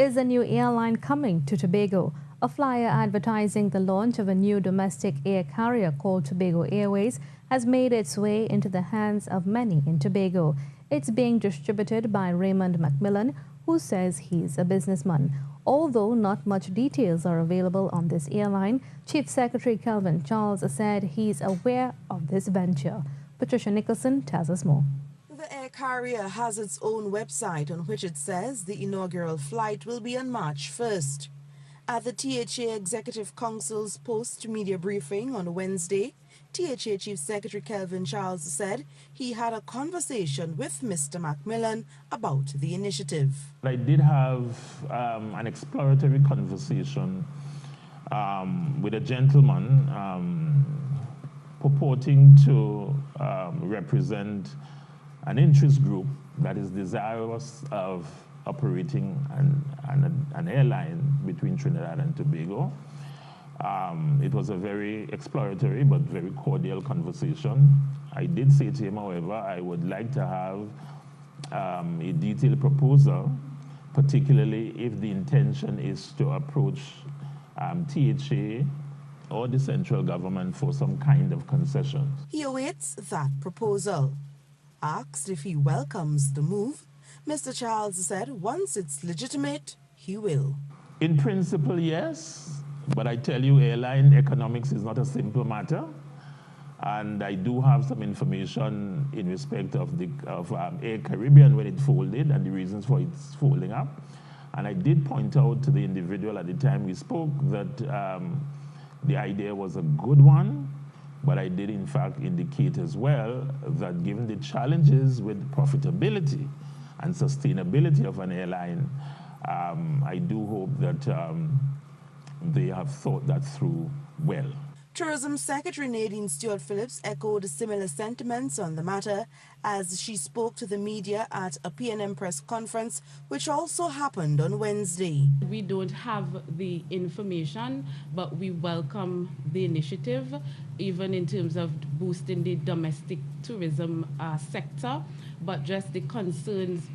Is a new airline coming to Tobago? A flyer advertising the launch of a new domestic air carrier called Tobago Airways has made its way into the hands of many in Tobago. It's being distributed by Raymond Macmillan, who says he's a businessman. Although not much details are available on this airline, Chief Secretary Kelvin Charles said he's aware of this venture. Patricia Nicholson tells us more. The air carrier has its own website on which it says the inaugural flight will be on March 1st. At the THA Executive Council's post-media briefing on Wednesday, THA Chief Secretary Kelvin Charles said he had a conversation with Mr. Macmillan about the initiative. I did have an exploratory conversation with a gentleman purporting to represent an interest group that is desirous of operating an airline between Trinidad and Tobago. It was a very exploratory but very cordial conversation. I did say to him, however, I would like to have a detailed proposal, particularly if the intention is to approach THA or the central government for some kind of concession. He awaits that proposal. Asked if he welcomes the move, Mr. Charles said once it's legitimate, he will. In principle, yes, but I tell you, airline economics is not a simple matter. And I do have some information in respect of Air Caribbean when it folded and the reasons for its folding up. And I did point out to the individual at the time we spoke that the idea was a good one. But I did, in fact, indicate as well that given the challenges with profitability and sustainability of an airline, I do hope that they have thought that through well. Tourism Secretary Nadine Stewart-Phillips echoed similar sentiments on the matter as she spoke to the media at a PNM press conference, which also happened on Wednesday. We don't have the information, but we welcome the initiative, even in terms of boosting the domestic tourism sector. But just the concerns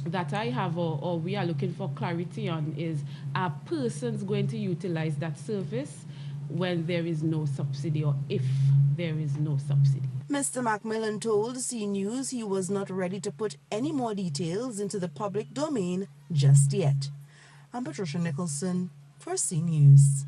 that I have or we are looking for clarity on is, are persons going to utilize that service when there is no subsidy or if there is no subsidy? Mr. Macmillan told C News he was not ready to put any more details into the public domain just yet. I'm Patricia Nicholson for C News.